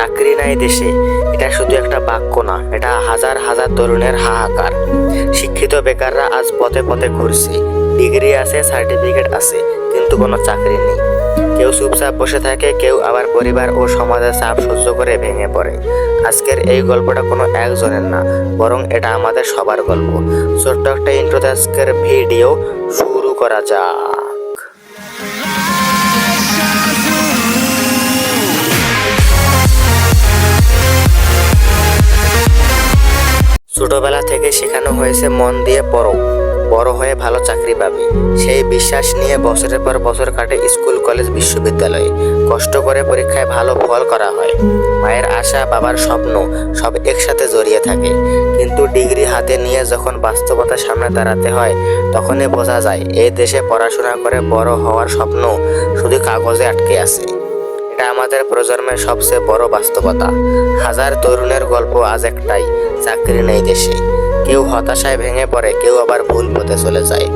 চাকরি নাই দেশে, এটা শুধু একটা বাক্য না, এটা হাজার হাজার তরুণের হাহাকার। শিক্ষিত বেকাররা আজ পথে পথে ঘুরছে, ডিগ্রি আছে, সার্টিফিকেট আছে, কিন্তু কোনো চাকরি নেই। কেউ চুপচাপ বসে থাকে, কেউ আবার পরিবার ও সমাজের চাপ সহ্য করে ভেঙে পড়ে। আজকের এই গল্পটা কোনো একজনের না, বরং এটা আমাদের সবার গল্প। ছোট্ট একটা ইন্ট্রোতে আজকের ভিডিও শুরু করা যাক। ছোটবেলা থেকে শেখানো হয়েছে মন দিয়ে পড়ো, বড় হয়ে ভালো চাকরি পাবে। সেই বিশ্বাস নিয়ে বছরের পর বছর কাটে স্কুল, কলেজ, বিশ্ববিদ্যালয়ে। কষ্ট করে পরীক্ষায় ভালো ফল করা হয়, মায়ের আশা, বাবার স্বপ্ন সব একসাথে জড়িয়ে থাকে। কিন্তু ডিগ্রি হাতে নিয়ে যখন বাস্তবতার সামনে দাঁড়াতে হয়, তখনই বোঝা যায় এই দেশে পড়াশোনা করে বড় হওয়ার স্বপ্ন শুধু কাগজে আটকে আছে। এটা আমাদের প্রজন্মের সবচেয়ে বড় বাস্তবতা। হাজার তরুণের গল্প আজ একটাই, চাকরি নেই দেশে। কেউ হতাশায় ভেঙে পড়ে, কেউ আবার ভুল পথে চলে যায়।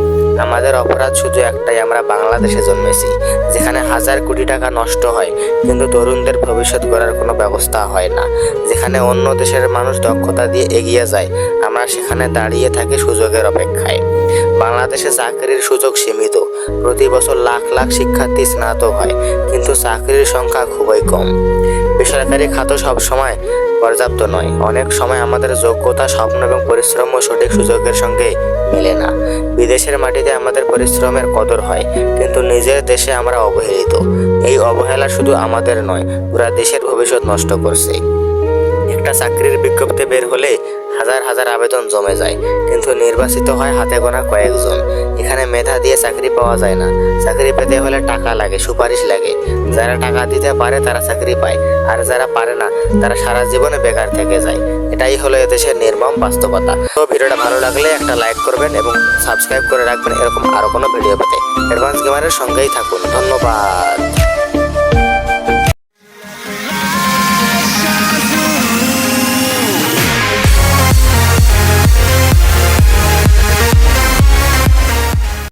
আমাদের অপরাধ শুধু একটাই, আমরা বাংলাদেশে জন্মেছি, যেখানে হাজার কোটি টাকা নষ্ট হয় কিন্তু তরুণদের ভবিষ্যৎ গড়ার কোনো ব্যবস্থা হয় না। যেখানে অন্য দেশের মানুষ দক্ষতা দিয়ে এগিয়ে যায়, আমরা সেখানে দাঁড়িয়ে থাকি সুযোগের অপেক্ষায়। বাংলাদেশে চাকরির সুযোগ সীমিত, প্রতি বছর লাখ লাখ শিক্ষার্থী স্নাতক হয়, কিন্তু চাকরির সংখ্যা খুবই কম। বেসরকারি খাত সবসময় পর্যাপ্ত নয়, অনেক সময় আমাদের যোগ্যতা, স্বপ্ন এবং পরিশ্রম ও সঠিক সুযোগের সঙ্গে মেলে না। বিদেশের মাটিতে আমাদের পরিশ্রমের কদর হয়, কিন্তু নিজের দেশে আমরা অবহেলিত। এই অবহেলা শুধু আমাদের নয়, পুরা দেশের ভবিষ্যৎ নষ্ট করছে। একটা চাকরির বিজ্ঞপ্তি বের হলে হাজার হাজার আবেদন জমে যায়, কিন্তু নির্বাচিত হয় হাতে গোনা কয়েকজন। এখানে মেধা দিয়ে চাকরি পাওয়া যায় না, চাকরি পেতে হলে টাকা লাগে, সুপারিশ লাগে। যারা টাকা দিতে পারে তারা চাকরি পায়, আর যারা পারে না তারা সারা জীবনে বেকার থেকে যায়। এটাই হলো এদেশের নির্মম বাস্তবতা। তো ভিডিওটা ভালো লাগলে একটা লাইক করবেন এবং সাবস্ক্রাইব করে রাখবেন এরকম আরো কোনো ভিডিও পেতে। অ্যাডভান্স গেমারের সঙ্গেই থাকুন। ধন্যবাদ।